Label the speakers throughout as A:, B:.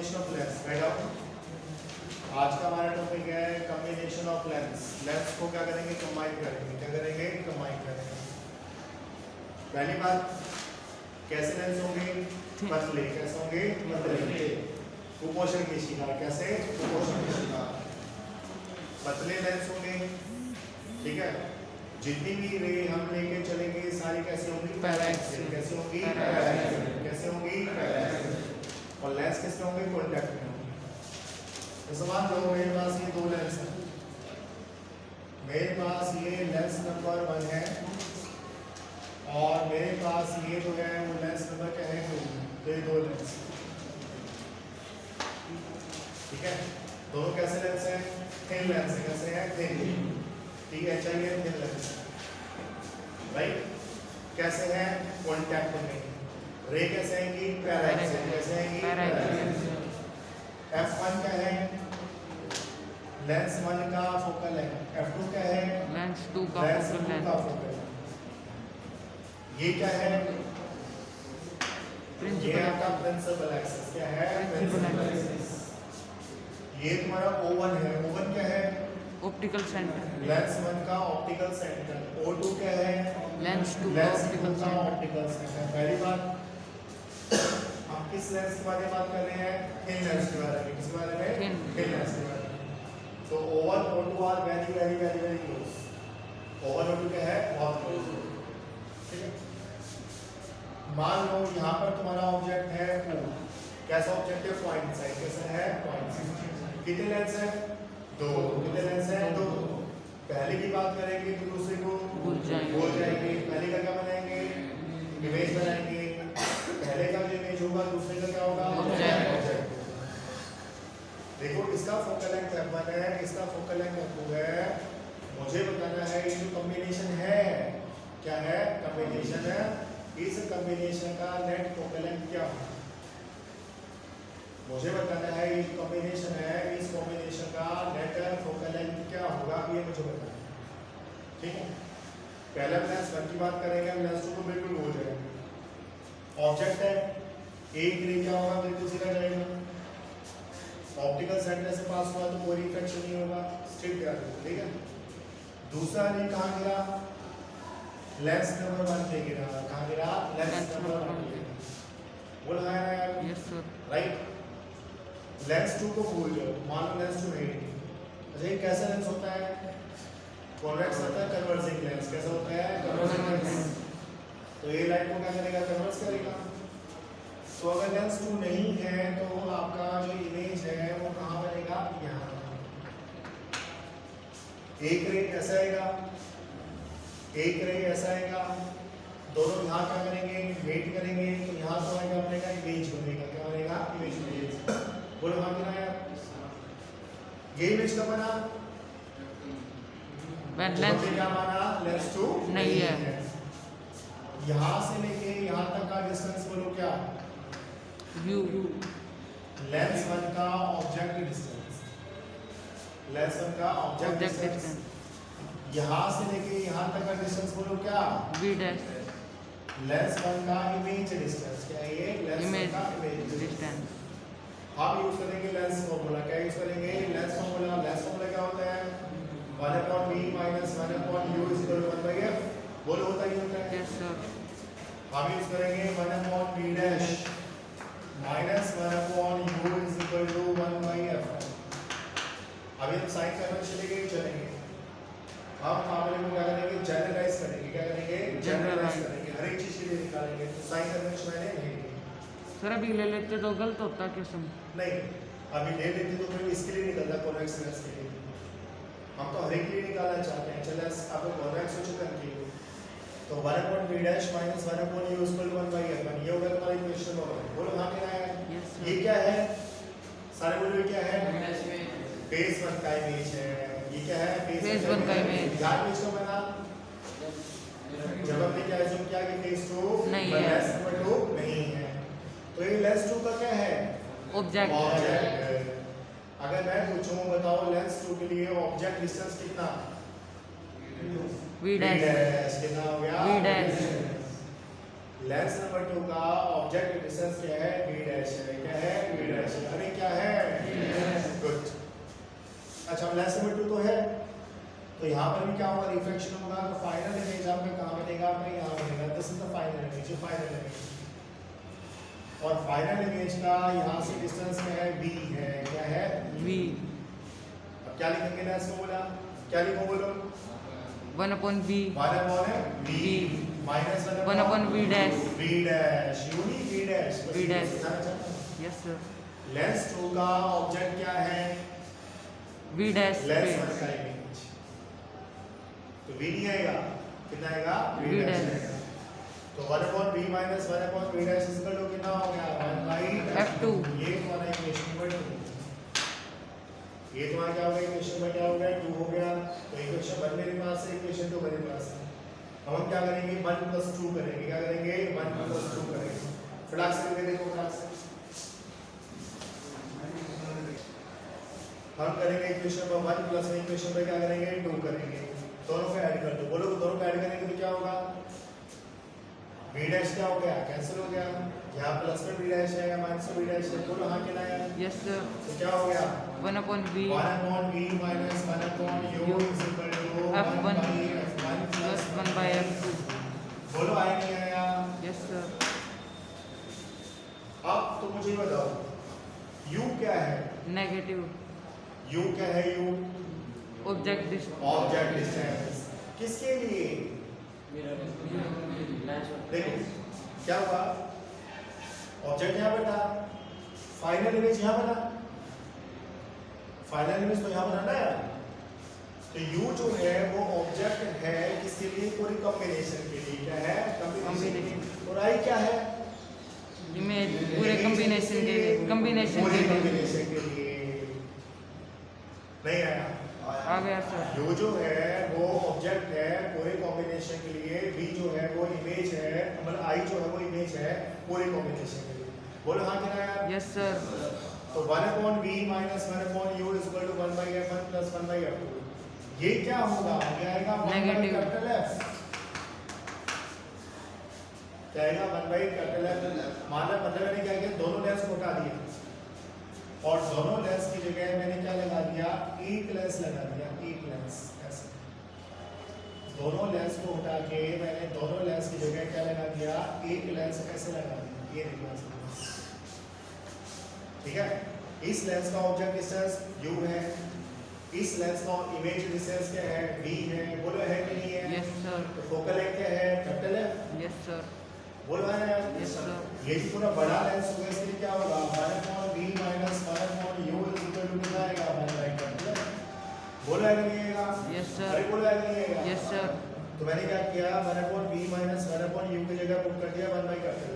A: Combination of lens. Right out. आज का हमारा टॉपिक है कॉम्बिनेशन ऑफ लेंस। लेंस को क्या करेंगे? कंबाइन करेंगे। क्या करेंगे? कंबाइन करेंगे। पहली बात, कैसे लेंस होंगे? पतले। कैसे होंगे? पतले। कुपोषण के शिकार। कैसे? कुपोषण के शिकार। पतले लेंस होंगे। ठीक है। जितनी भी रे हम लेके चलेंगे सारी कैसे होंगी? पैराक्सियल। कैसे होंगी? पैराक्सियल। कैसे होंगी? पैराक्सियल। और लेंस किसके होंगे? कॉन्टैक्ट में होंगे। तो समान लो, मेरे पास ये दो लेंस हैं। मेरे पास ये लेंस नंबर 1 है और मेरे पास ये जो है वो लेंस नंबर क्या है? 2। तो ये दो लेंस। ठीक है। दोनों कैसे लेंस हैं? थिन लेंस है। कैसे है? थिन। ठीक है। चाहिए थिन लेंस। राइट। कैसे है? कॉन्टैक्ट में। रे कैसे आएंगी? पैराक्सियल। कैसे आएंगी? पैराक्सियल। F1 क्या है? लेंस 1 का फोकल है। F2 क्या है?
B: लेंस 2 का
A: फोकल है। ये क्या है? ये आपका प्रिंसिपल एक्सिस। क्या है? Principal axis. ये तुम्हारा O1 है। O1 क्या है?
B: Optical centre.
A: लेंस 1 का ऑप्टिकल सेंटर। O2 क्या है?
B: लेंस 2 का ऑप्टिकल
A: का
B: सेंटर।
A: Optical centre. पहली बात, हम किस लेंस के बारे में बात कर रहे हैं? थिन लेंस के बारे में। किस बारे में?
B: Thin।
A: थिन लेंस के बारे में। तो O1 O2 are very very very very close. O1 O2 क्या है? बहुत क्लोज। ठीक है। मान लो यहाँ पर तुम्हारा ऑब्जेक्ट है O। कैसा ऑब्जेक्ट है? Point side. कैसा है? Point side. कितने लेंस है? 2। कितने लेंस है? 2। पहले की बात करेंगे तो दूसरे को
B: भूल जाएंगे।
A: पहले का क्या बनाएंगे? इमेज बनाएंगे। पहले का जो इमेज होगा दूसरे का क्या होगा? ऑब्जेक्ट। देखो, इसका फोकल लेंथ F1 है, इसका फोकल लेंथ F2 है। मुझे बताना है ये जो कॉम्बिनेशन है क्या है? कॉम्बिनेशन है। इस कॉम्बिनेशन का नेट फोकल लेंथ क्या होगा? मुझे बताना है ये कॉम्बिनेशन है, इस कॉम्बिनेशन का नेट फोकल लेंथ क्या होगा, ये मुझे बताना है। ठीक है। पहले लेंस 1 की बात करेंगे, हम लेंस 2 को बिल्कुल भूल जाएंगे। ऑब्जेक्ट है, एक रे क्या होगा? बिल्कुल सीधा जाएगा। ऑप्टिकल सेंटर से पास हुआ तो कोई रिफ्लेक्शन नहीं होगा, स्ट्रेट जा रहा है। ठीक है। दूसरा रे कहाँ गिरा? लेंस नंबर 1 पे गिरा। कहाँ गिरा? लेंस नंबर 1 पे गिरा। बोल रहा है यार?
B: Yes sir.
A: राइट। लेंस 2 को भूल जाओ, मान लो लेंस 2 नहीं। अच्छा, ये कैसा लेंस होता है? कॉन्वेक्स होता है, कन्वर्जिंग लेंस। कैसा होता है? Converging lens. तो ये लाइट को क्या करेगा? कन्वर्स करेगा। तो अगर लेंस 2 नहीं है तो आपका जो इमेज है वो कहाँ बनेगा? यहाँ। एक रे ऐसा आएगा, एक रे ऐसा आएगा। दोनों यहाँ क्या करेंगे? वेट करेंगे। तो यहाँ तो क्या बनेगा? इमेज बनेगा। क्या बनेगा? इमेज बनेगा। बोलो हाँ क्या है? ये इमेज का बना?
B: लेंस
A: क्या माना? लेंस 2
B: नहीं है।
A: यहाँ से लेके यहाँ तक का डिस्टेंस बोलो क्या?
B: व्यू।
A: लेंस 1 का ऑब्जेक्ट डिस्टेंस। लेंस 1 का ऑब्जेक्ट डिस्टेंस। यहाँ से लेके यहाँ तक का डिस्टेंस बोलो क्या?
B: We dash.
A: लेंस 1 का इमेज डिस्टेंस। क्या है ये? लेंस 1 का इमेज
B: डिस्टेंस।
A: हम यूज करेंगे लेंस फॉर्मूला। क्या यूज करेंगे? Lens formula. लेंस फॉर्मूला क्या होता है? 1/v minus 1/u is equal to 1/f। बोलो होता है, होता है।
B: Yes sir.
A: हम यूज करेंगे 1/v dash minus 1/u is equal to 1/f। अभी हम साइन करना चलेंगे, चलेंगे। हम फॉर्मूले को क्या करेंगे? जनरलाइज करेंगे। क्या करेंगे? जनरलाइज करेंगे। हर एक चीज के लिए निकालेंगे। तो साइन करने से मैंने नहीं किया।
B: सर अभी ले लेते तो गलत होता क्वेश्चन।
A: नहीं, अभी ले लेते तो फिर इसके लिए निकलता, कॉन्वेक्स लेंस के लिए। हम तो हर एक के लिए निकालना चाहते हैं। चलो आप कॉन्वेक्स हो चुका है तो 1/v dash minus 1/u is equal to 1/f। ये होगा तुम्हारा इक्वेशन होगा। बोलो हाँ क्या है? ये क्या है? सारे बोलो ये क्या है? फेज 1 का इमेज है। ये क्या है?
B: फेज 1 का इमेज।
A: यार इसको बना जब हमने क्या एज्यूम किया कि फेज 2
B: नहीं है।
A: लेंस नंबर 2 नहीं है। तो ये लेंस 2 का क्या है?
B: ऑब्जेक्ट।
A: अगर मैं पूछूं बताओ लेंस 2 के लिए ऑब्जेक्ट डिस्टेंस कितना?
B: V dash.
A: कितना हो गया?
B: We dash.
A: लेंस नंबर 2 का ऑब्जेक्ट डिस्टेंस क्या है? v डैश है। क्या है? v dash. अरे क्या अच्छा लेस लिमिट 2 तो है, तो यहाँ पर भी क्या होगा, रिफ्लेक्शन होगा, तो फाइनल इमेज आपका कहाँ बनेगा, आपका यहाँ बनेगा। This is the final image, final image. और फाइनल इमेज का यहाँ से डिस्टेंस क्या है, v है। क्या है,
B: v।
A: अब क्या लिखेंगे लेस को बोला, क्या लिखो बोलो,
B: 1/v
A: 1/v minus
B: 1/v dash
A: v dash, unique v dash,
B: v dash. Yes sir.
A: Lens 2 का ऑब्जेक्ट क्या है,
B: v डैश
A: लेंस 1 का इमेज, तो v नहीं आएगा, कितना आएगा, v डैश आएगा। तो 1/v minus 1/v dash equal to कितना हो गया, 1/f2। ये तुम्हारा इक्वेशन नंबर 2, ये तुम्हारा क्या हो गया, इक्वेशन नंबर क्या हो गया, 2 हो गया। तो इक्वेशन 1 मेरे पास है, इक्वेशन 2 मेरे पास है। अब हम क्या करेंगे, 1 + 2 करेंगे, क्या करेंगे, 1 + 2 करेंगे। फटाक से करके देखो, फटाक से हम करेंगे इक्वेशन पर 1 प्लस इक्वेशन पर क्या करेंगे, 2 करेंगे। दोनों को ऐड कर दो, बोलो दोनों को ऐड करेंगे तो क्या होगा, v डैश क्या हो गया, कैंसिल हो गया, यहाँ प्लस में v डैश आएगा, माइनस में v डैश है, बोलो हाँ क्या आया,
B: यस सर।
A: तो क्या हो गया,
B: 1/v
A: 1/v minus 1/u is equal to
B: f1
A: f1
B: plus 1/f2।
A: बोलो आया नहीं आया,
B: यस सर।
A: अब तो मुझे बताओ u क्या है,
B: नेगेटिव
A: u क्या है, u
B: object distance.
A: Object distance किसके लिए, देखो क्या हुआ, ऑब्जेक्ट यहाँ बना, फाइनल इमेज यहाँ बना, फाइनल इमेज तो यहाँ बना ना यार। तो U जो है वो ऑब्जेक्ट है किसके लिए, पूरी कॉम्बिनेशन के लिए, क्या है, कॉम्बिनेशन। और I क्या है,
B: इमेज पूरे कॉम्बिनेशन के लिए, कॉम्बिनेशन के लिए।
A: कॉम्बिनेशन के लिए नहीं आया,
B: आ गया सर।
A: U जो है वो ऑब्जेक्ट है पूरे कॉम्बिनेशन के लिए, V जो है वो इमेज है, मतलब I जो है वो इमेज है पूरे कॉम्बिनेशन के लिए। बोलो हाँ क्या यार,
B: यस सर।
A: तो 1/v minus 1/u is equal to 1/f1 plus 1/f2। ये क्या होगा, ये आएगा 1/F, क्या आएगा 1/F। मतलब मैंने क्या किया, दोनों लेंस को हटा दिया और दोनों लेंस की जगह मैंने क्या लगा दिया, एक लेंस लगा दिया, एक लेंस ऐसे। दोनों लेंस को हटा के मैंने दोनों लेंस की जगह क्या लगा दिया, एक लेंस ऐसे लगा दिया, ये देखो ऐसे। ठीक है, इस लेंस का ऑब्जेक्ट डिस्टेंस u है, इस लेंस का इमेज डिस्टेंस क्या है, v है। बोलो है कि नहीं है,
B: यस सर।
A: तो फोकल लेंथ क्या है, कैपिटल है,
B: यस सर।
A: बोलो है यार,
B: यस सर।
A: ये जो पूरा बड़ा लेंस होगा इसके लिए क्या होगा, 1/v minus 1/u is equal to कितना आएगा, 1/कैपिटल। बोलो है कि नहीं आएगा,
B: यस सर।
A: अरे बोलो है कि नहीं आएगा,
B: यस सर।
A: तो मैंने क्या किया, 1/v माइनस 1/u की जगह पुट कर दिया 1/कैपिटल।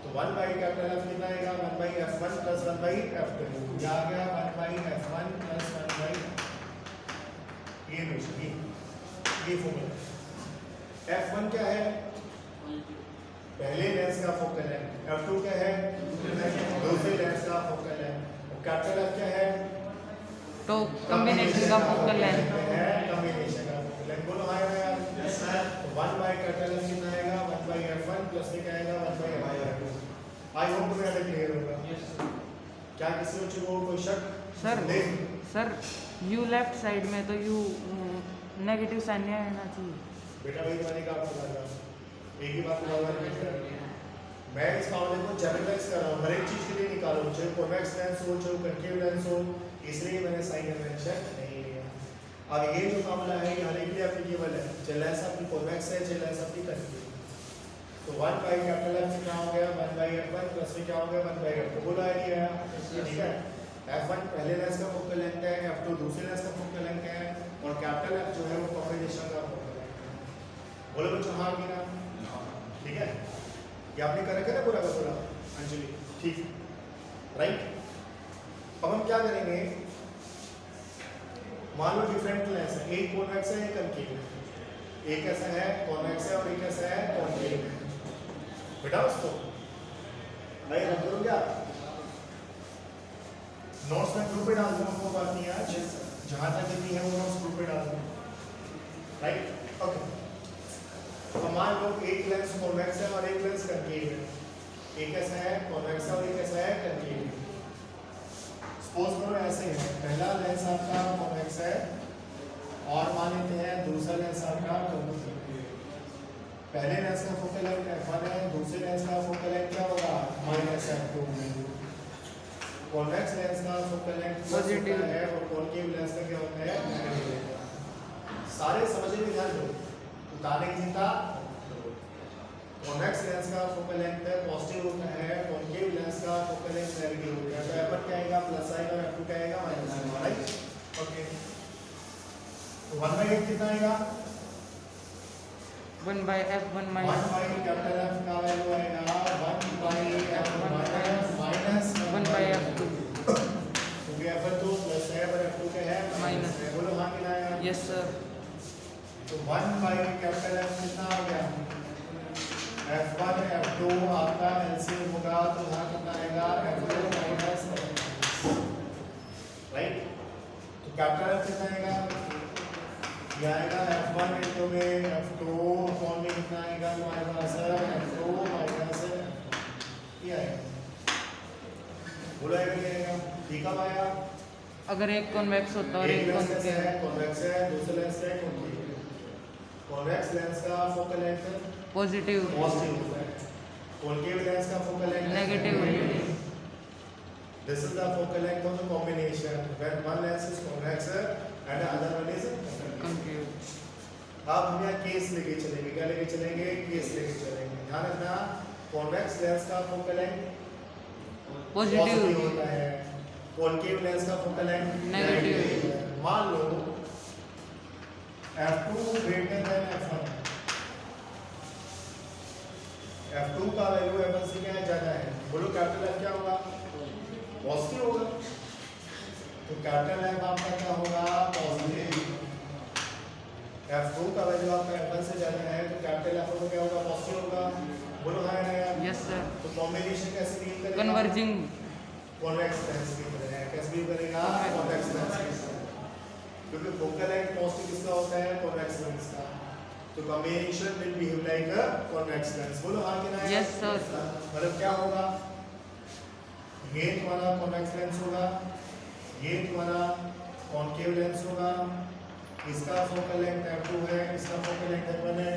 A: तो 1/कैपिटल F कितना आएगा, 1/f1 प्लस 1/f2। ये आ गया 1/f1 प्लस 1/, ये नोशन, ये फॉर्मूला। f1 क्या है, पहले लेंस का फोकल है, f2 क्या है, दूसरे लेंस का फोकल है, और कैपिटल F क्या है,
B: तो कॉम्बिनेशन का फोकल लेंथ
A: है, कॉम्बिनेशन का फोकल लेंथ। बोलो हाँ यार, यस सर। 1/कैपिटल F कितना आएगा, 1/f1 प्लस में क्या आएगा, 1/f2। आई होप तुम्हें ऐसा क्लियर होगा। क्या किसी बच्चे को कोई शक,
B: सर।
A: देख
B: सर u लेफ्ट साइड में तो u नेगेटिव साइन नहीं आना चाहिए।
A: बेटा वही तुम्हारी का आपको लगा, एक ही बात को बार-बार रिपीट कर रही है। मैं इस मामले को जनरलाइज कर रहा हूँ, हर एक चीज के लिए निकालो, चाहे कॉन्वेक्स लेंस हो, चाहे कंकेव लेंस हो, इसलिए मैंने साइन कन्वेंशन नहीं लिया। अब ये जो मामला है ये हर एक के लिए एप्लीकेबल है, चाहे लेंस आपकी कॉन्वेक्स है, चाहे लेंस आपकी कंकेव। तो 1/कैपिटल F कितना हो गया, 1/f1 प्लस में क्या हो गया, 1/f2। बोला है नहीं आया, ठीक है। f1 पहले लेंस का फोकल लेंथ है, f2 दूसरे लेंस का फोकल लेंथ है, और कैपिटल F जो है वो कॉम्बिनेशन का फोकल लेंथ है। बोलो बच्चों हाँ कि ना, ठीक है। ये आपने कर रखा है ना पूरा का पूरा, अंजलि, ठीक, राइट। अब हम क्या करेंगे, मान लो डिफरेंट लेंस है, एक कॉन्वेक्स है, एक कंकेव है, एक ऐसा है कॉन्वेक्स है और एक ऐसा है कॉन्केव है। बेटा उसको नहीं रख करो क्या, नोट्स में ग्रुप पे डाल दूंगा, कोई बात नहीं आज, जहां तक जितनी है वो नोट्स ग्रुप पे डाल दूंगा, राइट। ओके, तो मान लो एक लेंस कॉन्वेक्स है और एक लेंस कंकेव है, एक ऐसा है कॉन्वेक्स है और एक ऐसा है कंकेव है। सपोज करो ऐसे है, पहला लेंस आपका कॉन्वेक्स है और मान लेते हैं दूसरा लेंस आपका कॉन्वेक्स है। पहले लेंस का फोकल लेंथ f1 है, दूसरे लेंस का फोकल लेंथ क्या होगा -f2। कॉन्वेक्स लेंस का फोकल लेंथ प्लस होता है और कॉन्केव लेंस का क्या होता है नेगेटिव। सारे समझने में ध्यान दो, उतारने की चिंता। कॉन्वेक्स लेंस का फोकल लेंथ पॉजिटिव होता है, कॉन्केव लेंस का फोकल लेंथ नेगेटिव होता है। तो f1 क्या आएगा प्लस आएगा और f2 क्या आएगा माइनस आएगा, राइट। ओके, तो 1/8 कितना आएगा
B: 1/f1
A: 1
B: minus
A: by capital F का वैल्यू आएगा 1/f1 माइनस
B: 1/f2।
A: क्योंकि f1 तो प्लस है और f2 क्या है
B: माइनस
A: है। बोलो हाँ कितना आएगा।
B: Yes sir.
A: तो 1 by कैपिटल F कितना आ गया f1 f2 आपका एलसीएम होगा तो यहाँ कितना आएगा f2 माइनस राइट। तो कैपिटल F कितना आएगा ये आएगा f1 इनटू में f2 अपॉन में कितना आएगा हमारे पास f2 माइनस ये आएगा। बोला आएगा ठीक है आया।
B: अगर एक कॉन्वेक्स होता और एक
A: लेंस
B: कॉन्केव
A: है कॉन्वेक्स है, दूसरा लेंस है कॉन्केव। कॉन्वेक्स लेंस का फोकल लेंथ
B: पॉजिटिव
A: पॉजिटिव होता है, कॉन्केव लेंस का focal length
B: negative.
A: This is the focal length of the combination when one lens is convex and the other one is
B: concave.
A: अब हम यहाँ case लेके चलेंगे। क्या लेके चलेंगे केस लेके चलेंगे। ध्यान रखना कॉन्वेक्स लेंस का फोकल लेंथ
B: पॉजिटिव
A: होता है, कॉन्केव लेंस का फोकल लेंथ
B: नेगेटिव।
A: मान लो f2 greater than f1, f2 का वैल्यू f1 से क्या ज्यादा है। बोलो कैपिटल F क्या होगा पॉजिटिव होगा। तो कैपिटल F आपका क्या होगा पॉजिटिव। f2 का वैल्यू आपका f1 से ज्यादा है तो कैपिटल F को क्या होगा पॉजिटिव होगा। बोलो हाँ ना यार।
B: Yes sir.
A: तो कॉम्बिनेशन कैसे डील करेगा
B: कन्वर्जिंग
A: कॉन्वेक्स लेंस की तरह है। कैसे डील करेगा कॉन्वेक्स लेंस की तरह, क्योंकि फोकल लेंथ पॉजिटिव किसका होता है कॉन्वेक्स लेंस का। तो combination will behave like a convex lens. बोलो हाँ कि नहीं।
B: Yes sir.
A: मतलब क्या होगा ये तुम्हारा कॉन्वेक्स लेंस होगा, ये तुम्हारा कॉन्केव लेंस होगा, इसका फोकल लेंथ f2 है, इसका फोकल लेंथ f1 है,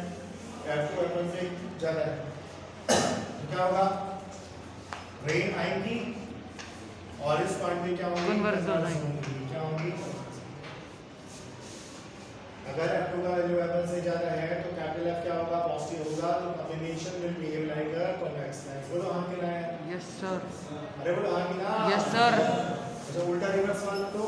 A: f2 f1 से ज्यादा है। तो क्या होगा रे आएंगी और इस पॉइंट पे क्या होगी
B: कन्वर्ज हो जाएंगी।
A: क्या होगी अगर f2 का वैल्यू f1 से ज्यादा है तो कैपिटल F क्या होगा पॉजिटिव होगा। तो combination will behave like a convex lens. बोलो हाँ कि नहीं।
B: Yes sir.
A: अरे बोलो हाँ कि ना।
B: Yes sir.
A: अच्छा उल्टा रिवर्स मान लो तो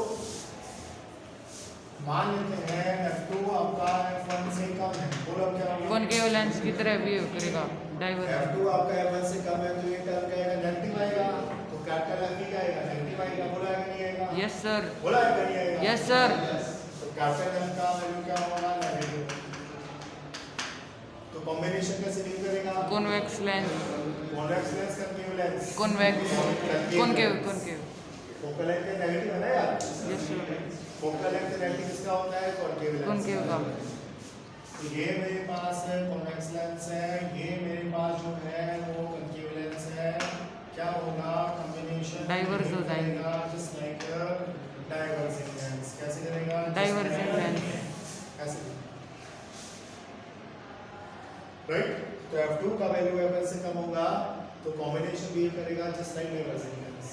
A: मान लेते हैं f2 आपका f1 से कम है। बोलो अब क्या होगा
B: कॉन्केव लेंस की तरह बिहेव करेगा डाइवर्ज।
A: f2 आपका f1 से कम है तो ये टर्म क्या आएगा नेगेटिव आएगा। तो कैपिटल F क्या आएगा नेगेटिव आएगा। बोला है कि नहीं आएगा।
B: Yes sir.
A: बोला है कि नहीं आएगा।
B: Yes sir.
A: तो कैपिटल F का वैल्यू क्या होगा नेगेटिव। तो कॉम्बिनेशन कैसे डील करेगा
B: convex lens
A: convex lens concave lens
B: convex concave concave.
A: Focal length negative है ना यार।
B: Yes sir.
A: Focal length negative किसका होता है कॉन्केव लेंस।
B: कॉन्केव का।
A: तो ये मेरे पास है कॉन्वेक्स लेंस है, ये मेरे पास जो है वो कॉन्केव लेंस है। क्या होगा कॉम्बिनेशन
B: डाइवर्ज हो जाएंगे।
A: Just like diverging lens. कैसे करेगा
B: डाइवर्जिंग लेंस।
A: ऐसे राइट। तो f2 का वैल्यू f1 से कम होगा तो कॉम्बिनेशन बिहेव करेगा just like diverging lens.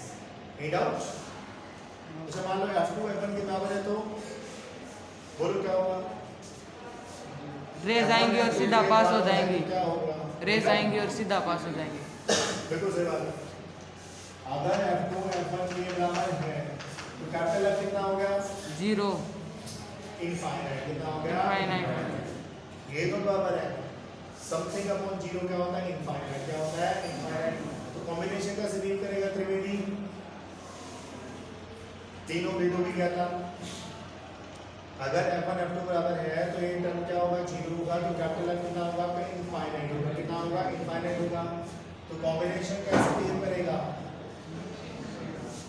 A: Any doubt. अच्छा मान लो f2 f1 के बराबर है तो बोलो क्या होगा
B: रेज आएंगी और सीधा पास हो जाएंगी।
A: क्या होगा
B: रेज आएंगी और सीधा पास हो जाएंगी।
A: बिल्कुल सही बात है। अगर f2 f1 के बराबर है तो कैपिटल F कितना हो गया
B: 0
A: इनफाइनाइट। कितना हो गया
B: इनफाइनाइट।
A: ये तो बराबर है समथिंग अपॉन 0 क्या होता है इनफाइनाइट। क्या होता है इनफाइनाइट। तो कॉम्बिनेशन का डील करेगा त्रिवेदी। तीनों वेदों भी क्या था अगर f1 f2 बराबर है तो ये टर्म क्या होगा 0 होगा। तो कैपिटल F कितना होगा इनफाइनाइट होगा। कितना होगा इनफाइनाइट होगा। तो कॉम्बिनेशन कैसे डील करेगा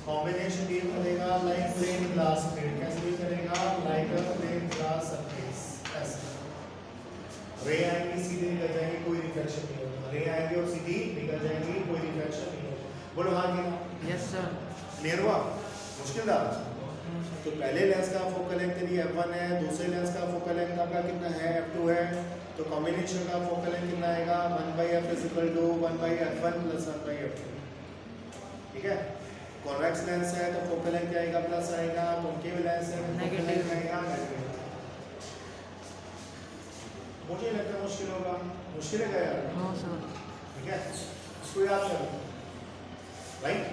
A: कॉम्बिनेशन डील करेगा लाइक प्लेन ग्लास प्लेट। कैसे डील करेगा like a plane glass surface. ऐसे रे आएंगी सीधी निकल जाएंगी कोई रिफ्लेक्शन नहीं होगा। रे आएंगी और सीधी निकल जाएंगी कोई रिफ्लेक्शन नहीं होगा। बोलो हाँ कि
B: यस सर।
A: क्लियर हुआ मुश्किल था। तो पहले लेंस का फोकल लेंथ यदि f1 है, दूसरे लेंस का फोकल लेंथ आपका कितना है, f2 है, तो कॉम्बिनेशन का फोकल लेंथ कितना आएगा, 1/f = 1/f1 + 1/f2। ठीक है, कॉन्वेक्स लेंस है तो फोकल लेंथ क्या आएगा, प्लस आएगा, कॉन्केव लेंस है तो फोकल लेंथ आएगा नेगेटिव। मुझे लगता है मुश्किल होगा, मुश्किल है क्या यार?
B: No sir.
A: ठीक है, इसको याद कर लो, राइट।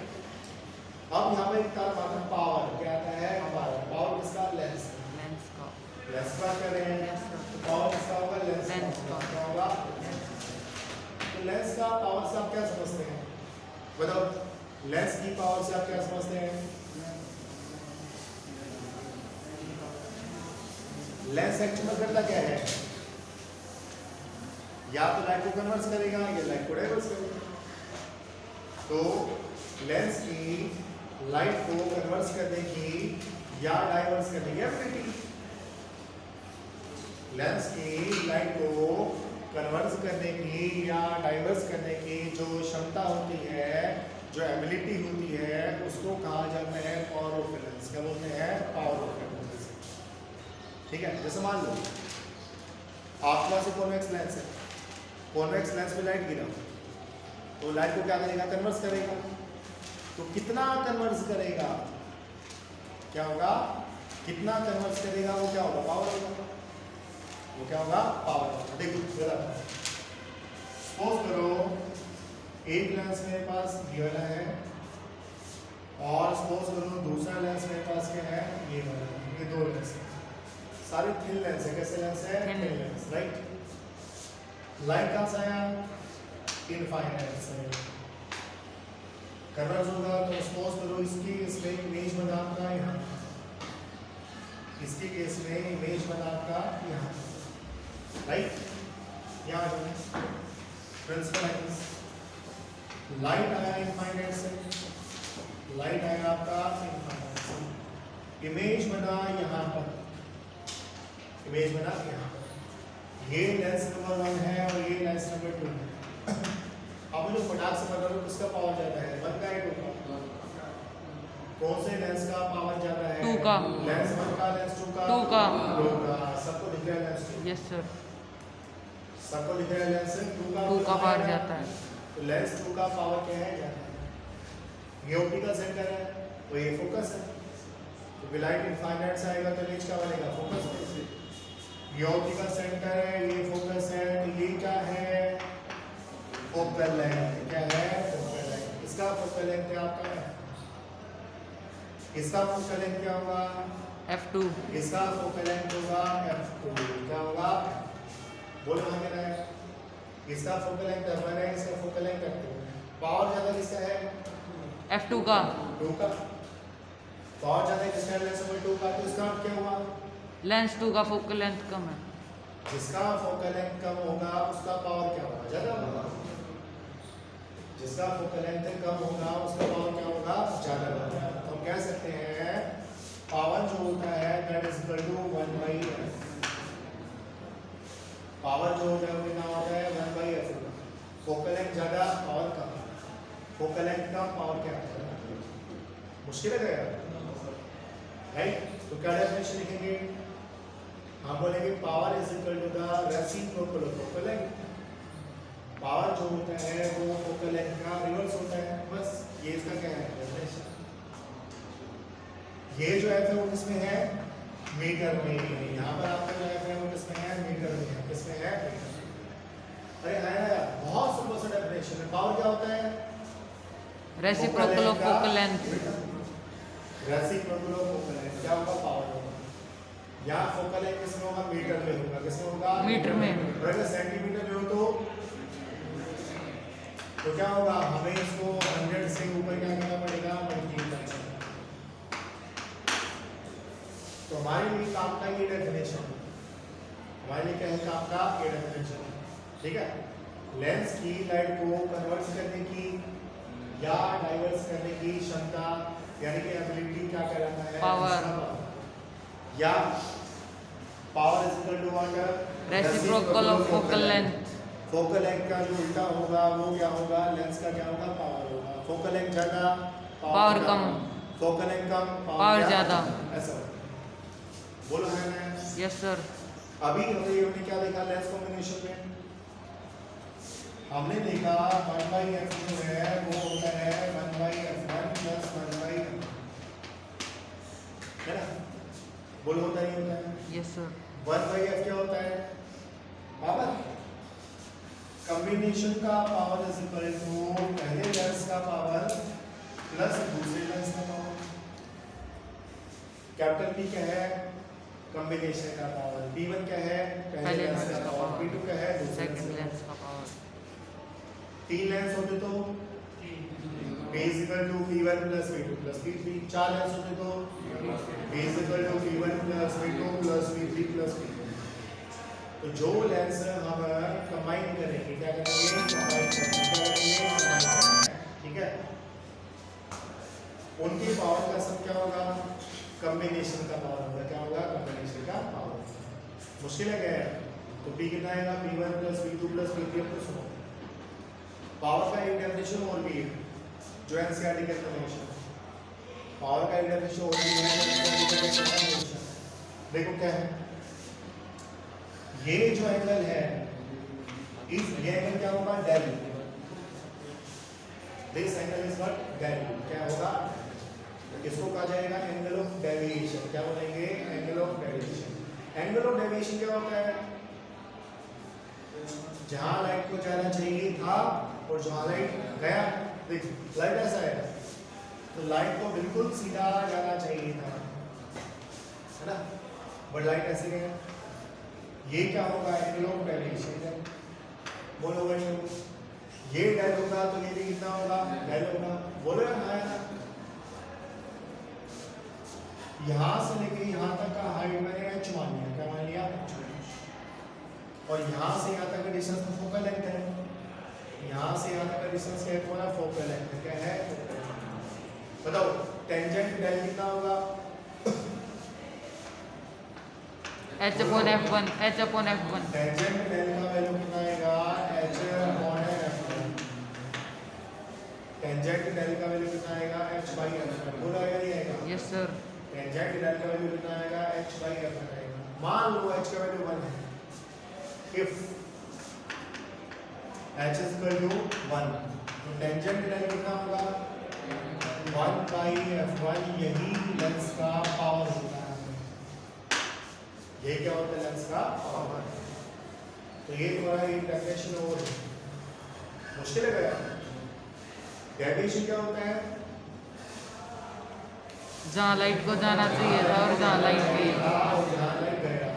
A: अब यहाँ पे एक टर्म आता है पावर, क्या आता है, पावर किसका, लेंस
B: लेंस का।
A: क्या कह रहे हैं, पावर किसका होगा, लेंस का। क्या होगा, तो लेंस का पावर से आप क्या समझते हैं, बताओ, लेंस की पावर से आप क्या समझते हैं? लेंस एक्चुअली में करता क्या है, या तो लाइट को कन्वर्ट करेगा या लाइट को डाइवर्स करेगा। तो लेंस की लाइट को कन्वर्ट करने की या डाइवर्स करने की एबिलिटी, लेंस की लाइट को कन्वर्ट करने की या डाइवर्स करने की जो क्षमता होती है, जो एबिलिटी होती है, उसको कहा जाता है पावर ऑफ लेंस। क्या बोलते हैं, पावर ऑफ लेंस। ठीक है, जैसे मान लो आपके पास एक कॉन्वेक्स लेंस है, कॉन्वेक्स लेंस में लाइट गिरा तो लाइट को क्या करेगा, कन्वर्ट करेगा। तो कितना कन्वर्ट करेगा, क्या होगा, कितना कन्वर्ट करेगा, वो क्या होगा, पावर होगा, वो क्या होगा, पावर होगा। देखो जरा सपोज करो एक लेंस मेरे पास ये वाला है और सपोज करो दूसरा लेंस मेरे पास क्या है, ये वाला, ये दो लेंस है, सारे थिन लेंस है। कैसे लेंस है, थिन लेंस, राइट। लाइट कहाँ से आया, इनफाइनाइट से कन्वर्ज होगा। तो सपोज करो इसकी इसमें इमेज बना आपका यहाँ, इसके केस में इमेज बना आपका यहाँ, राइट। यहाँ प्रिंसिपल है, लाइट आया इनफाइनाइट से, लाइट आया आपका इनफाइनाइट से, इमेज बना यहाँ पर, इमेज बना यहाँ पर। ये लेंस नंबर 1 है और ये लेंस नंबर 2 है। अब मुझे फटाक से पता करो किसका पावर ज्यादा है, 1 का या 2 का? कौन से लेंस का पावर ज्यादा है,
B: 2 का।
A: लेंस 1 का, लेंस 2 का,
B: 2 का।
A: 2 का। सबको दिख रहा है लेंस 2?
B: Yes sir.
A: सबको दिख रहा है लेंस
B: 2 का पावर जाता है।
A: तो लेंस 2 का पावर क्या है, ज्यादा है। ये ऑप्टिकल सेंटर है तो ये फोकस है, तो लाइट इनफाइनाइट से आएगा तो इमेज क्या बनेगा, फोकस में। ये ऑप्टिकल सेंटर है, ये फोकस है, तो ये क्या है, फोकल लेंथ। क्या है, फोकल लेंथ। इसका फोकल लेंथ क्या होता है, इसका फोकल लेंथ क्या होगा,
B: f2।
A: इसका फोकल लेंथ होगा f2। क्या होगा, बोलो हाँ क्या है, इसका फोकल लेंथ f1 है, इसका फोकल लेंथ f2 है। पावर ज्यादा किसका है,
B: f2 का।
A: 2 का। पावर ज्यादा किसका है, लेंस नंबर 2 का। तो इसका क्या हुआ,
B: लेंस 2 का फोकल लेंथ कम है।
A: जिसका फोकल लेंथ कम होगा उसका पावर क्या होगा, ज्यादा होगा। जिसका फोकल लेंथ कम होगा उसका पावर क्या होगा, ज्यादा होगा। तो हम कह सकते हैं पावर जो होता है that is equal to 1/f। Power जो होता है वो कितना होता है, 1/f। फोकल लेंथ ज्यादा, पावर कम। फोकल लेंथ कम, पावर क्या होता है, मुश्किल है क्या, राइट। तो क्या डेफिनेशन लिखेंगे, हम बोलेंगे power is equal to the reciprocal of focal length. Power जो होता है वो फोकल लेंथ का रिवर्स होता है, बस ये इसका क्या है, डेफिनेशन। ये जो एफ है वो किसमें है, मीटर में है। यहाँ पर आपका जो एफ है वो किसमें है, मीटर में है। किसमें है, अरे है यार, बहुत सिंपल सा डेफिनेशन है। पावर क्या होता है,
B: reciprocal of focal length.
A: Reciprocal of focal length क्या होगा, पावर होगा। यहाँ फोकल लेंथ किसमें होगा, मीटर में होगा। किसमें होगा,
B: मीटर में।
A: अगर सेंटीमीटर में हो तो क्या होगा, हमें इसको 100 से ऊपर क्या करना पड़ेगा, मल्टीप्लाई करना। तो हमारे लिए काम का ये डेफिनेशन, हमारे लिए क्या है काम का ये डेफिनेशन, ठीक है। लेंस की लाइट को कन्वर्ट करने की या डाइवर्स करने की क्षमता यानी कि एबिलिटी क्या कहलाता है,
B: पावर।
A: या power is equal to what,
B: reciprocal of focal length.
A: Focal length का जो उल्टा होगा वो क्या होगा, लेंस का क्या होगा, पावर होगा। फोकल लेंथ ज्यादा,
B: पावर कम।
A: फोकल लेंथ कम,
B: पावर ज़्यादा।
A: ऐसा बोलो है ना।
B: Yes sir.
A: अभी हमने क्या देखा लेंस कॉम्बिनेशन में? हमने देखा 1/f जो है वो होता है 1/f1 प्लस 1/f, है ना? बोलो होता नहीं होता है?
B: Yes sir.
A: 1/f क्या होता है? पावर। कॉम्बिनेशन का पावर इज इक्वल टू पहले लेंस का पावर प्लस दूसरे लेंस का पावर। कैपिटल P क्या है? कॉम्बिनेशन का पावर। P1 क्या है? पहले लेंस का पावर। P2 क्या है? दूसरे
B: सेकंड लेंस का पावर।
A: तीन लेंस होते तो P is equal to P1 plus P2 plus P3। चार लेंस होते तो P is equal to P1 plus P2 plus P3 plus P4। तो जो लेंस हम कंबाइन करेंगे क्या करेंगे? कंबाइन करेंगे, ठीक है? उनकी पावर का सब क्या होगा? कॉम्बिनेशन का पावर होगा। क्या होगा? कॉम्बिनेशन का पावर। मुश्किल है क्या है? तो P कितना आएगा? P1 plus P2 plus P3 plus 4। Power का एक डेफिनेशन और भी है जो एनसीईआरटी के डेफिनेशन। पावर का एक डेफिनेशन और भी है। देखो क्या है? ये जो एंगल है ये एंगल क्या होगा? Del. This angle is what? Del. क्या होगा? इसको कहा जाएगा एंगल ऑफ डेविएशन। क्या बोलेंगे? Angle of deviation. Angle of deviation क्या होता है? जहां लाइट को जाना चाहिए था और जहां लाइट गया, देख लाइट ऐसा है तो लाइट को बिल्कुल सीधा जाना चाहिए था, है ना? बट लाइट ऐसे गया। ये क्या होगा? एंगल ऑफ डेविएशन है। बोलो भाई, ये डेल होगा तो ये भी कितना होगा? डेल होगा। बोलो यार हाँ है ना? यहां से लेके यहां तक का हाइट मैंने h मान लिया। क्या मान लिया? और यहां से यहां तक का डिस्टेंस तो फोकल लेंथ है। यहां से यहां तक का डिस्टेंस क्या है? Focal length. क्या है? बताओ टेंजेंट डेल कितना होगा?
B: h/f1।
A: टेंजेंट डेल का वैल्यू कितना आएगा? h/f1। टेंजेंट डेल का वैल्यू कितना आएगा? h/f1। बोला आएगा नहीं आएगा?
B: Yes sir.
A: टेंजेंट डेल का वैल्यू कितना आएगा? h/f1 आएगा। मान लो h का वैल्यू 1 है। If h is equal to 1 तो टेंजेंट डेल कितना होगा? 1/f1। यही लेंस का पावर होता है। ये क्या होता है? लेंस का पावर। तो ये थोड़ा एक डेफिनेशन और मुश्किल है क्या? डेविएशन क्या होता है?
B: जहाँ लाइट को जाना चाहिए था और जहाँ लाइट गई।
A: और जहाँ लाइट गया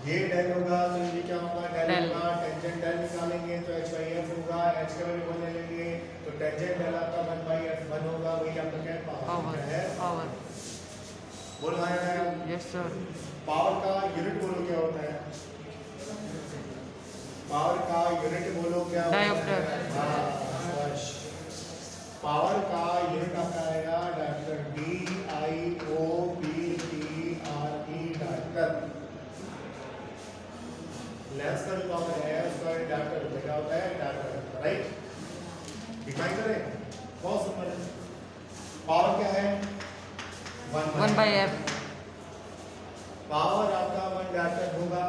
A: ये डेल होगा तो ये क्या होगा? डेल होगा। टेंजेंट डेल निकालेंगे तो h/f होगा। h का वैल्यू 1 ले लेंगे तो टेंजेंट डेल आपका 1/f1 होगा। वही आपका क्या पावर है?
B: पावर।
A: बोल रहा है?
B: Yes sir.
A: पावर का यूनिट बोलो क्या होता है? पावर का यूनिट बोलो क्या होता है?
B: डायोप्टर।
A: हाँ बस। पावर का यूनिट आपका आएगा डायोप्टर। DIOPTRE dioptre. लेंस का जो पावर है उसका डायोप्टर होता है। क्या होता है? Dioptre, right? डिफाइन करें। बहुत सिंपल है। पावर क्या है?
B: 1/f।
A: पावर आपका 1 डायोप्टर होगा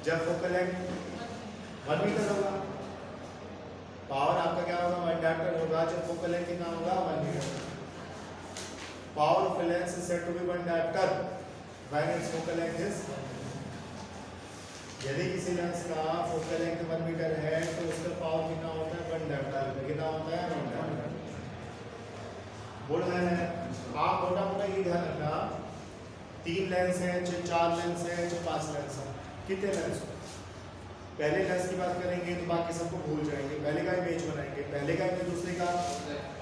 A: जब फोकल लेंथ 1 मीटर होगा। पावर आपका क्या होगा? 1 डायोप्टर होगा जब फोकल लेंथ कितना होगा? 1 metre. Power of lens is said to be 1 dioptre when it's focal length is. यदि किसी लेंस का फोकल लेंथ 1 मीटर है तो उसका पावर कितना होता है? 1 डायोप्टर। कितना होता है? 1 डायोप्टर। बोल रहे हैं आप मोटा मोटा ये ध्यान रखना 3 लेंस है, 4 लेंस है, 5 लेंस है। कितने लेंस हो? पहले लेंस की बात करेंगे तो बाकी सबको भूल जाएंगे। पहले का इमेज बनाएंगे, पहले का इमेज दूसरे का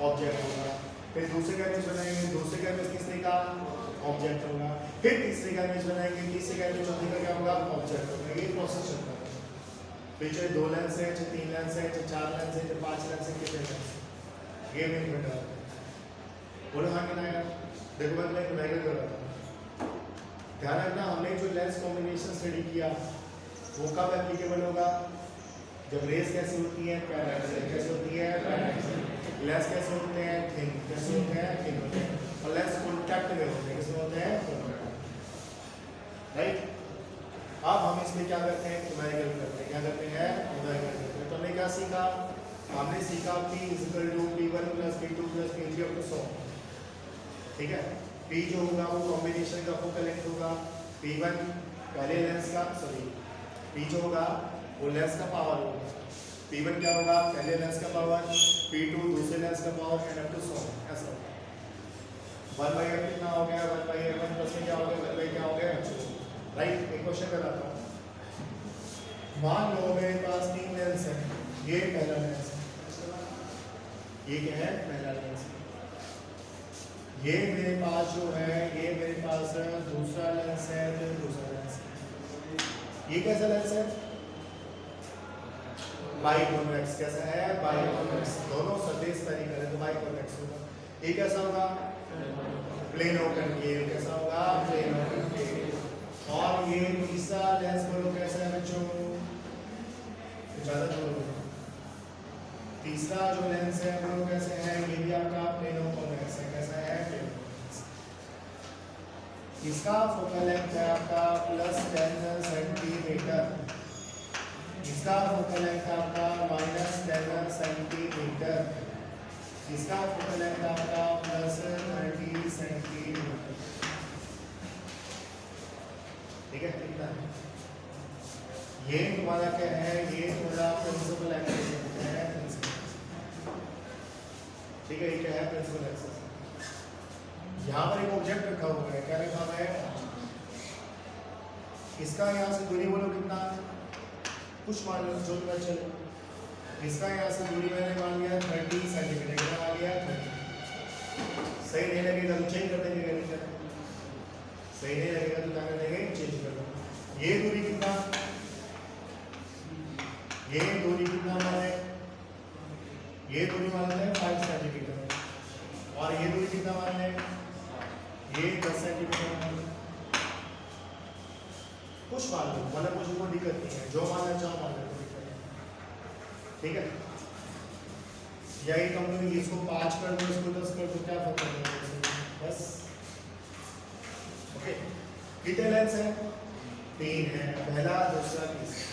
A: ऑब्जेक्ट होगा। फिर दूसरे का इमेज बनाएंगे, दूसरे का इमेज तीसरे का ऑब्जेक्ट होगा। फिर तीसरे का इमेज बनाएंगे, तीसरे का इमेज चौथे का क्या होगा? ऑब्जेक्ट होगा। ये प्रोसेस चलता है। फिर चाहे 2 लेंस है, चाहे 3 लेंस है, चाहे 4 लेंस है, चाहे 5 लेंस है, कितने लेंस है? ये मेन बेटा है। बोलो हाँ कि ना यार? देखो मैं एक मैगर कर रहा था। ध्यान रखना हमने जो लेंस कॉम्बिनेशन स्टडी किया वो कब एप्लीकेबल होगा? जब रेस कैसी होती है? पैरेलल। कैसे होती है? पैरेलल। लेंस कैसे होते हैं? थिन। कैसे होते हैं? थिन होते हैं। राइट। अब हम इसमें क्या करते हैं, न्यूमेरिकल करते हैं। क्या करते हैं, न्यूमेरिकल करते हैं। तो हमने क्या सीखा, हमने सीखा P = P1 + P2 + P3 up to 100। ठीक है, P जो होगा वो कॉम्बिनेशन का फोकल लेंथ होगा, P1 पहले लेंस का, सॉरी P जो होगा वो लेंस का पावर होगा, P1 क्या होगा पहले लेंस का पावर, P2 दूसरे लेंस का पावर, एंड अप टू 100 ऐसा होगा। 1/f कितना हो गया, 1/f1 प्लस में क्या हो गया, 1 क्या हो गया, राइट। एक क्वेश्चन कराता हूँ, मान लो मेरे पास 3 लेंस है, ये पहला लेंस है, ये क्या है पहला लेंस है, ये मेरे पास जो है ये मेरे पास दूसरा लेंस है, तो दूसरा लेंस है। ये कैसा लेंस है, बाइकॉन्वेक्स। कैसा है, बाइकॉन्वेक्स। दोनों सरफेस स्फेरिकल है तो बाइकॉन्वेक्स होगा। ये कैसा होगा, प्लेनो कनकेव। कैसा होगा, प्लेनो कनकेव। और ये तीसरा लेंस बोलो कैसा है बच्चों, ज्यादा बोलो, तीसरा जो लेंस है वो कैसे है, ये भी आपका प्लेनो कॉन्वेक्स है। कैसा है, प्लेनो कॉन्वेक्स। इसका फोकल लेंथ है आपका +10 सेंटीमीटर, इसका फोकल लेंथ आपका -10 सेंटीमीटर, इसका फोकल लेंथ आपका +30 सेंटीमीटर। ठीक है, कितना है ये तुम्हारा क्या है, ये तुम्हारा प्रिंसिपल एक्सिस है, प्रिंसिपल। ठीक है, ये क्या है, प्रिंसिपल एक्सिस। यहाँ पर एक ऑब्जेक्ट रखा हुआ है, क्या रखा हुआ है, इसका यहाँ से दूरी बोलो कितना, कुछ मान लो जो तुम्हें चले। इसका यहाँ से दूरी मैंने मान लिया 30 सेंटीमीटर, कितना मान लिया 30। सही नहीं लगेगा तो चेंज कर देंगे, सही नहीं लगेगा तो क्या कर देंगे, चेंज कर देंगे। ये दूरी कितना, ये दूरी कितना माने, ये दूरी मान लें 5 सेंटीमीटर, और ये दूरी कितना मान लें, ये 10 सेंटीमीटर मान लें। कुछ मान लो, मतलब मुझे कोई दिक्कत नहीं है, जो मानना चाहो मान लो, कोई दिक्कत नहीं। ठीक है, यही तुम इसको 5 कर दो, इसको 10 कर दो, क्या फर्क पड़ेगा, बस। ओके, कितने लेंस है, 3 है, पहला दूसरा तीसरा।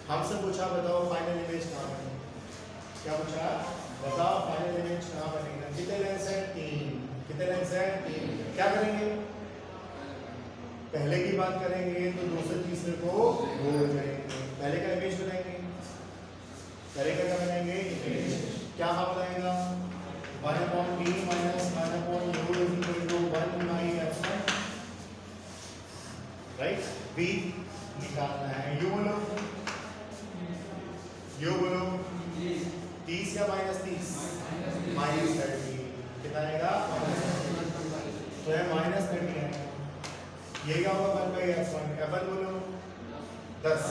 A: हमसे पूछा बताओ फाइनल इमेज कहाँ बनेगी, क्या पूछा, बताओ फाइनल इमेज कहाँ बनेगा। कितने लेंस है, 3। कितने लेंस है, 3। क्या करेंगे, पहले की बात करेंगे तो दूसरे तीसरे को भूल जाएंगे, पहले का इमेज बनाएंगे, पहले का क्या बनाएंगे, इमेज। क्या हाँ बनाएगा, 1/p - 1/u = 1/f1, right. b निकालना है, u बोलो, u बोलो 30 या -30, -30, कितना आएगा, तो है -30 है। ये क्या होगा 1/f1, f1 बोलो 10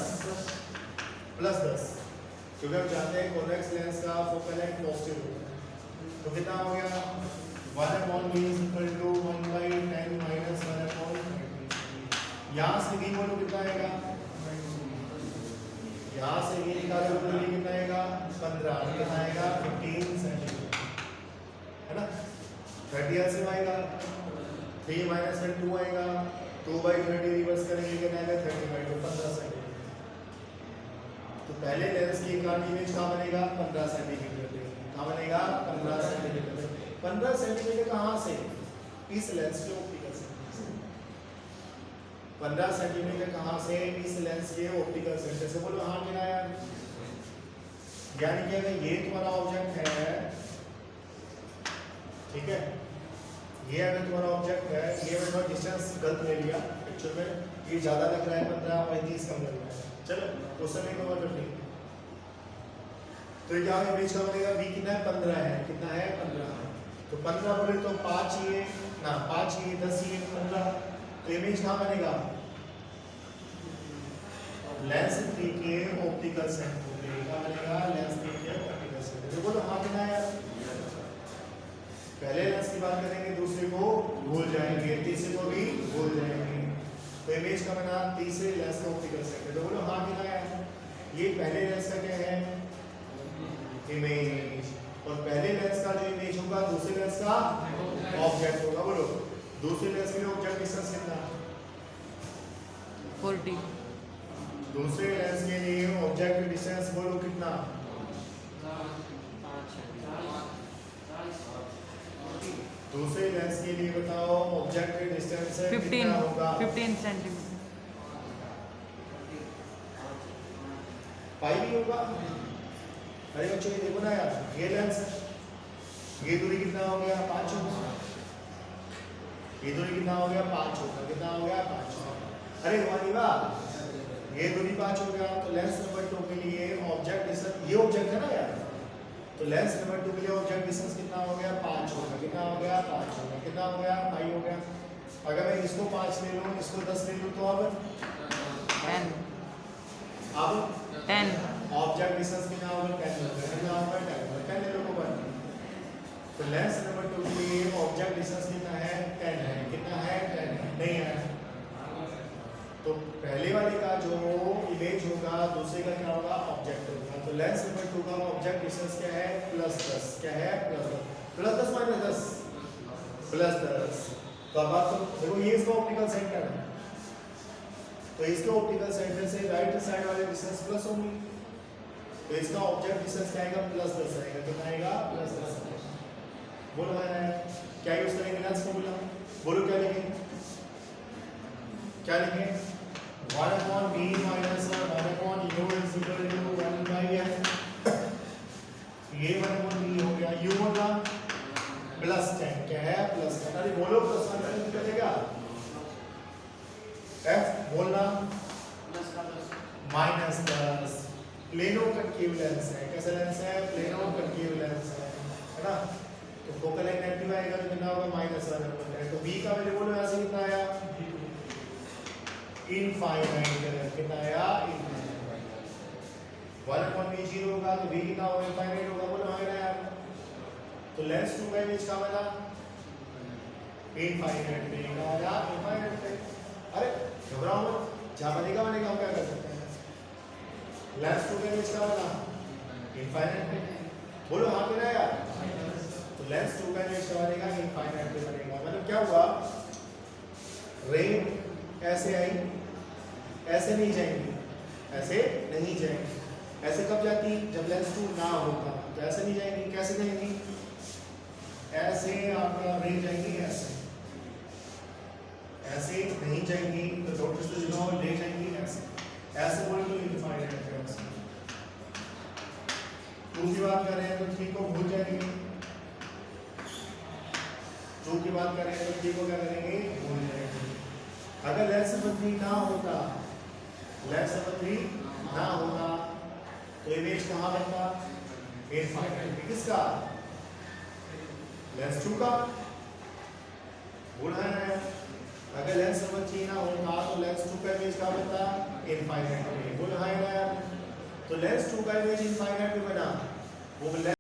A: + 10, क्योंकि हम जानते हैं कॉन्वेक्स लेंस का फोकल लेंथ पॉजिटिव होता है, तो कितना हो गया 1/b = 1/10 - 1/30। यहाँ से v बोलो कितना आएगा, यहाँ से ये निकालो तो ये कितना आएगा 15, कितना आएगा 15 सेंटीमीटर, है ना। 30 ऐसे आएगा, 3 - 2 आएगा, 2/30 रिवर्स करेंगे कितना आएगा 30/2, 15 सेंटीमीटर। तो पहले लेंस की एक इमेज कहाँ बनेगा, 15 सेंटीमीटर, कहाँ बनेगा 15 सेंटीमीटर। 15 सेंटीमीटर कहाँ से, इस लेंस के ऑप्टिकल सेंटर से। 15 सेंटीमीटर कहाँ से, इस लेंस के ऑप्टिकल सेंटर से। बोलो हाँ क्या यार, यानी कि अगर ये तुम्हारा ऑब्जेक्ट है, ठीक है, ये अगर तुम्हारा ऑब्जेक्ट है, ये मैंने डिस्टेंस गलत ले लिया, एक्चुअल में ये ज़्यादा लग रहा है 15 और 30 कम लग रहा है, चलो उस समय को मतलब नहीं। तो क्या इमेज का बनेगा, v कितना है 15 है, कितना है 15, तो 15 बोले तो 5 ये ना 5 ये 10 ये 15, तो इमेज कहाँ बनेगा, लेंस 3 के ऑप्टिकल सेंटर पे, क्या बनेगा लेंस 3 के ऑप्टिकल सेंटर। तो बोलो हाँ कितना है, पहले लेंस की बात करेंगे दूसरे को भूल जाएंगे, तीसरे को भी भूल जाएंगे, तो इमेज का बना तीसरे लेंस का ऑप्टिकल सेंटर। तो बोलो हाँ कितना है, ये पहले लेंस का क्या है इमेज, और पहले लेंस का जो इमेज होगा दूसरे लेंस का ऑब्जेक्ट होगा। बोलो दूसरे लेंस के लिए ऑब्जेक्ट डिस्टेंस कितना,
B: 40.
A: दूसरे लेंस के लिए ऑब्जेक्ट डिस्टेंस बोलो कितना? दूसरे लेंस के लिए बताओ ऑब्जेक्ट डिस्टेंस
B: 15
A: कितना होगा?
B: 15 सेंटीमीटर.
A: 5 ही होगा। अरे बच्चों ये देखो ना यार, ये लेंस है, ये दूरी कितना हो गया? 5 होगा। ये दूरी कितना हो गया? 5 होगा। कितना हो गया? 5 होगा। अरे वाह, ये दूरी 5 हो गया। तो लेंस नंबर 2 के लिए ऑब्जेक्ट डिस्टेंस, ये ऑब्जेक्ट है ना यार, तो लेंस नंबर 2 के लिए ऑब्जेक्ट डिस्टेंस कितना हो गया? 5 होगा। कितना हो गया? 5 होगा। कितना हो गया? 5 हो गया। अगर मैं इसको 5 ले लूँ, इसको 10 ले लूँ, तो अब
B: 10
A: ऑब्जेक्ट डिस्टेंस कितना होगा? 10 होगा। कितना होगा? 10 होगा। 10 ले लो को 1। तो लेंस नंबर 2 के लिए ऑब्जेक्ट डिस्टेंस कितना है? 10 है। कितना है? 10 है। नहीं है तो पहले वाले का जो इमेज होगा, दूसरे का क्या होगा? ऑब्जेक्ट होगा। तो लेंस नंबर 2 का ऑब्जेक्ट डिस्टेंस क्या है? +10। क्या है? +10 -10 +10। तो अब आप देखो, ये इसका ऑप्टिकल सेंटर है, तो इसके ऑप्टिकल सेंटर से राइट साइड वाले डिस्टेंस प्लस होंगी, तो इसका ऑब्जेक्ट डिस्टेंस क्या आएगा? +10 आएगा। कितना आएगा? +10। बोलो है क्या यूज करेंगे लेंस फॉर्मूला? बोलो क्या लिखेंगे? क्या लिखेंगे? 1/b - 1/u is equal to 1/f। ये 1/b हो गया। u बोलना +10। क्या है? +10। अरे बोलो +1 निकलेगा। f बोलना -10। प्लेनो कनकेव लेंस है। कैसा लेंस है? प्लेनो कनकेव लेंस है ना। तो फोकल लेंथ नेगेटिव आएगा तो कितना होगा? -1 तो b का वैल्यू बोलो ऐसे कितना आया? इनफाइनाइट। कितना आया? इनफाइनाइट। 1/b 0 होगा तो b कितना होगा? इनफाइनाइट होगा। बोलो हाँ यार। तो लेंस 2 का इमेज का बना इनफाइनाइट पे। क्या आया? इनफाइनाइट पे। अरे घबराओ मत, जहां बनेगा हम क्या कर सकते हैं? लेंस 2 का इमेज का बना इनफाइनाइट पे। बोलो हाँ कितना यार? तो लेंस 2 का इमेज का बनेगा इनफाइनाइट पे बनेगा। मतलब क्या हुआ? रे ऐसे आई, ऐसे नहीं जाएंगी, ऐसे नहीं जाएंगी। ऐसे कब जाती? जब लेंस 2 ना होगा। तो ऐसे नहीं जाएंगी। कैसे जाएंगी? ऐसे आपका रे जाएंगी, ऐसे ऐसे नहीं जाएंगी। तो डॉक्टर से जो ले जाएंगी ऐसे। ऐसे बोले तो इनफाइनाइट है। ऐसे दूसरी बात कर रहे हैं तो 3 को भूल जाएंगे। 2 की बात कर रहे हैं तो 3 को क्या करेंगे? भूल जाएंगे। अगर लेंस नंबर 3 ना होता, लेंस नंबर 3 ना होता तो इमेज कहाँ बनता? इनफाइनाइट। किसका? लेंस 2 का। बोला है अगर लेंस नंबर 3 ना होता तो लेंस 2 का इमेज कहाँ बनता? इनफाइनाइट पे। बोला है ना। तो लेंस 2 का इमेज इनफाइनाइट पे बना, वो लेंस